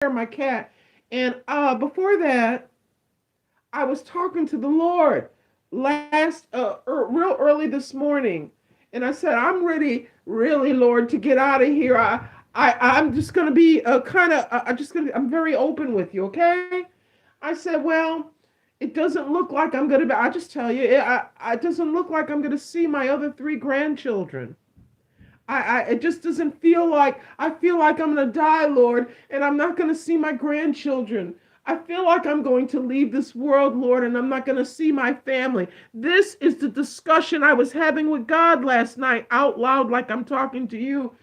of my cat. And before that, I was talking to the Lord real early this morning, and I said, "I'm ready, really, Lord, to get out of here. I'm just gonna be kind of, I'm just gonna, I'm very open with you, okay?" I said, "Well, it doesn't look like I'm gonna be. I just tell you, it doesn't look like I'm gonna see my other three grandchildren. It just doesn't feel like I feel like I'm gonna die, Lord, and I'm not gonna see my grandchildren. I feel like I'm going to leave this world, Lord, and I'm not gonna see my family." This is the discussion I was having with God last night out loud, like I'm talking to you.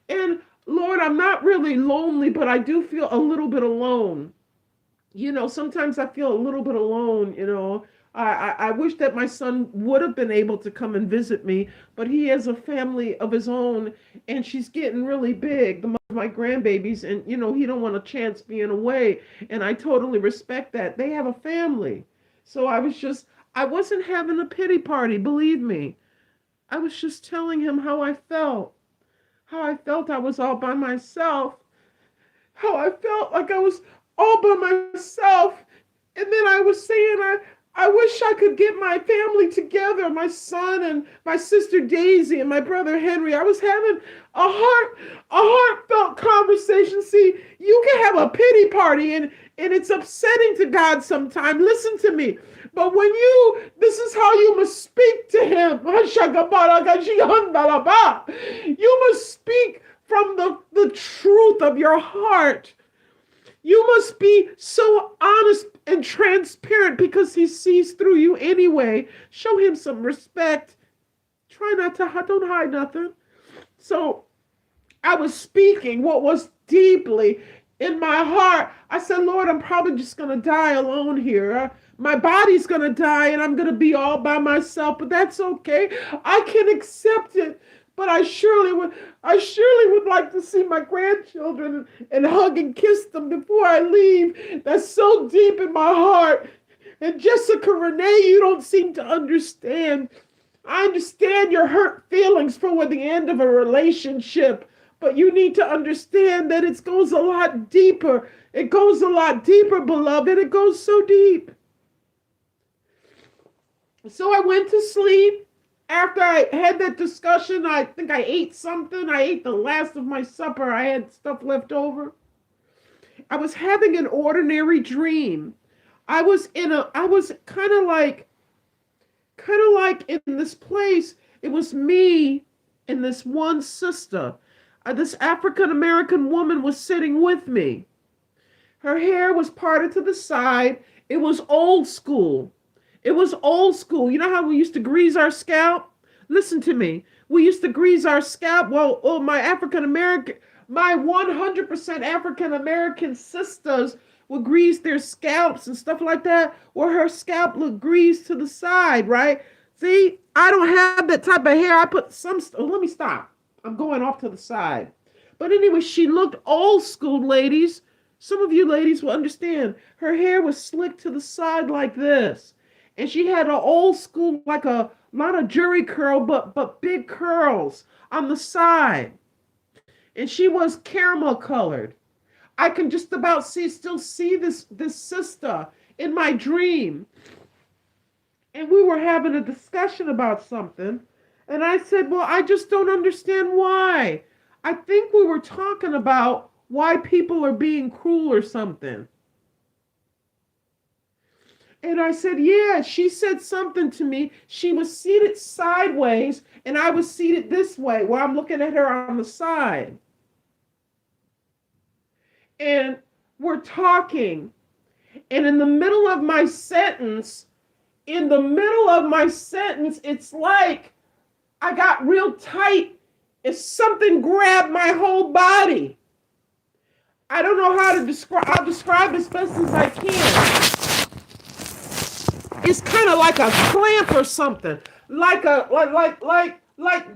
And Lord, I'm not really lonely, but I do feel a little bit alone. Sometimes I feel a little bit alone. I wish that my son would have been able to come and visit me, but he has a family of his own, and she's getting really big, the mother of my grandbabies, and he don't want a chance being away, and I totally respect that. They have a family. So I wasn't having a pity party, believe me. I was just telling him how I felt I was all by myself, how I felt like I was all by myself. And then I was saying, I wish I could get my family together, my son and my sister Daisy and my brother Henry. I was having a heartfelt conversation. See, you can have a pity party, and it's upsetting to God sometimes. Listen to me. But this is how you must speak to him. You must speak from the truth of your heart. You must be so honest and transparent because he sees through you anyway. Show him some respect. Try not to, don't hide nothing. So I was speaking what was deeply in my heart. I said, Lord, I'm probably just going to die alone here. My body's going to die and I'm going to be all by myself, but that's okay. I can accept it. But I surely would like to see my grandchildren and hug and kiss them before I leave. That's so deep in my heart. And Jessica Renee, you don't seem to understand. I understand your hurt feelings for the end of a relationship, but you need to understand that it goes a lot deeper. It goes a lot deeper, beloved. It goes so deep. So I went to sleep. After I had that discussion, I think I ate something. I ate the last of my supper. I had stuff left over. I was having an ordinary dream. I was kind of like in this place. It was me and this one sister. This African American woman was sitting with me. Her hair was parted to the side. It was old school. It was old school. You know how we used to grease our scalp? Listen to me. We used to grease our scalp. Well, my 100% African American sisters would grease their scalps and stuff like that, where her scalp looked greased to the side, right? See, I don't have that type of hair. I put let me stop. I'm going off to the side. But anyway, she looked old school, ladies. Some of you ladies will understand. Her hair was slicked to the side like this. And she had an old school, like not a jury curl, but big curls on the side. And she was caramel colored. I can just about still see this sister in my dream. And we were having a discussion about something. And I said, well, I just don't understand why. I think we were talking about why people are being cruel or something. And I said, yeah, she said something to me. She was seated sideways, and I was seated this way, where I'm looking at her on the side. And we're talking. And in the middle of my sentence, it's like I got real tight. If something grabbed my whole body. I don't know how to describe. I'll describe as best as I can. It's kind of like a clamp or something. Like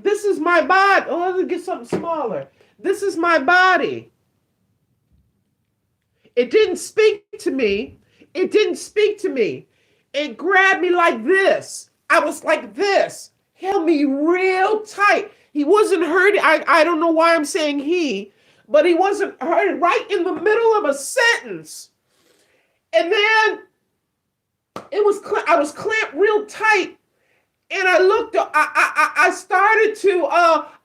this is my body. Oh, let me get something smaller. This is my body. It didn't speak to me. It didn't speak to me. It grabbed me like this. I was like this. Held me real tight. He wasn't hurting. I don't know why I'm saying he. but he wasn't right in the middle of a sentence. And then I was clamped real tight, and I looked. I started to.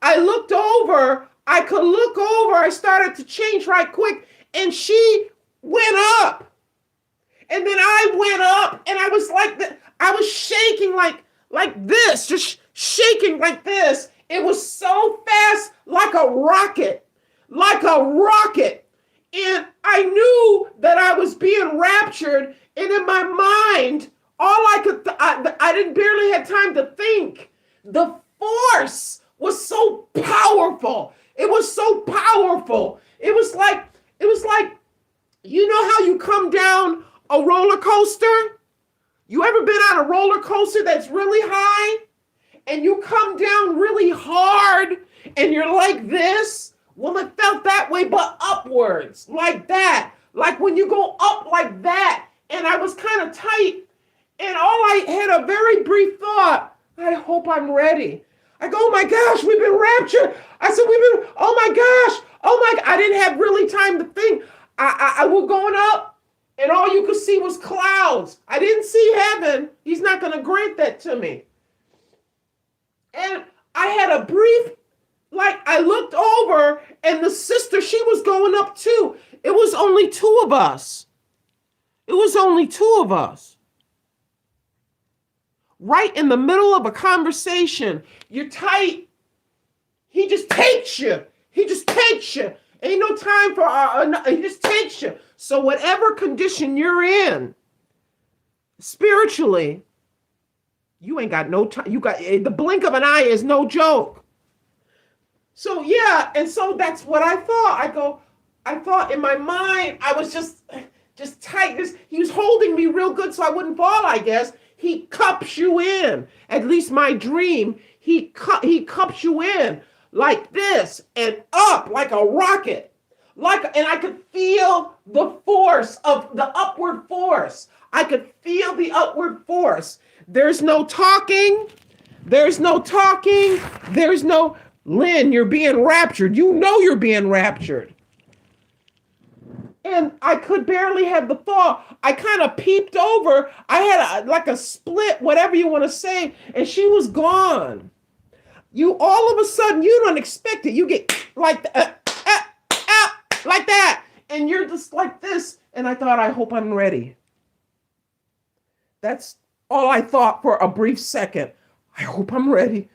I looked over. I could look over. I started to change right quick, and she went up, and then I went up, and I was like that. I was shaking like this, just shaking like this. It was so fast, like a rocket, like a rocket. And I knew that I was being raptured. And in my mind, all I didn't barely had time to think. The force was so powerful. It was so powerful. It was like, you know how you come down a roller coaster? You ever been on a roller coaster that's really high and you come down really hard and you're like this? Well, it felt that way, but upwards, like that. Like when you go up like that. And I was kind of tight. And all I had a very brief thought, I hope I'm ready. I go, oh my gosh, we've been raptured. I said, oh my gosh. Oh my, I didn't have really time to think. I was going up and all you could see was clouds. I didn't see heaven. He's not going to grant that to me. And I had a brief, like I looked over and the sister, she was going up too. It was only two of us. It was only two of us. Right in the middle of a conversation, you're tight. He just takes you. He just takes you. Ain't no time for, he just takes you. So whatever condition you're in, spiritually, you ain't got no time. You got, the blink of an eye is no joke. So yeah, and so that's what I thought. I thought in my mind, I was just tight. He was holding me real good so I wouldn't fall, I guess. He cups you in. At least my dream, he cups you in like this and up like a rocket. And I could feel the force of the upward force. I could feel the upward force. There's no talking. There's no talking. There's no, Lynn, you're being raptured. You know you're being raptured. And I could barely have the thought. I kind of peeped over. I had like a split, whatever you want to say, and she was gone. You all of a sudden, you don't expect it. You get like like that, and you're just like this. And I thought, I hope I'm ready. That's all I thought for a brief second. I hope I'm ready.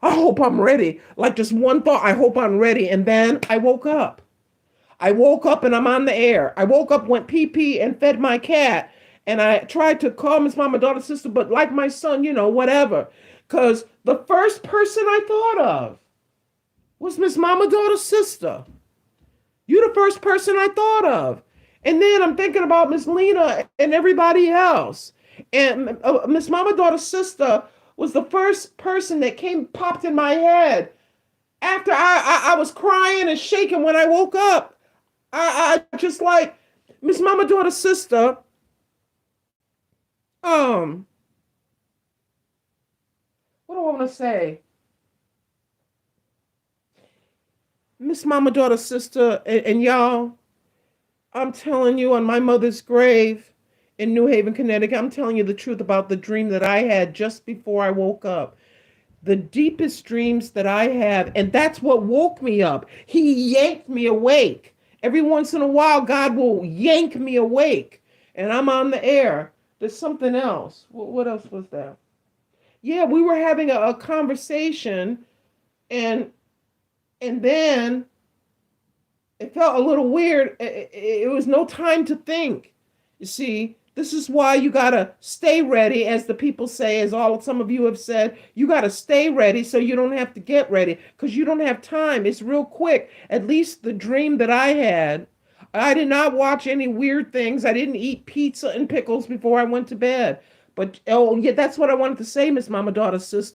I hope I'm ready. Like just one thought, I hope I'm ready. And then I woke up. I woke up and I'm on the air. I woke up, went pee-pee and fed my cat. And I tried to call Miss Mama, daughter, sister, but like my son, whatever. Because the first person I thought of was Miss Mama, daughter, sister. You the first person I thought of. And then I'm thinking about Miss Lena and everybody else. And Miss Mama, daughter, sister was the first person that popped in my head. After I was crying and shaking when I woke up. I just like, Miss Mama, daughter, sister. What do I want to say? Miss Mama, daughter, sister, and y'all, I'm telling you, on my mother's grave in New Haven, Connecticut, I'm telling you the truth about the dream that I had just before I woke up. The deepest dreams that I have, and that's what woke me up. He yanked me awake. Every once in a while, God will yank me awake, and I'm on the air. There's something else. What else was that? Yeah, we were having a conversation, and then it felt a little weird. It was no time to think. You see, this is why you got to stay ready, as the people say, as some of you have said. You got to stay ready so you don't have to get ready, because you don't have time. It's real quick. At least the dream that I had, I did not watch any weird things. I didn't eat pizza and pickles before I went to bed. But, oh, yeah, that's what I wanted to say, Miss Mama, daughter, sister.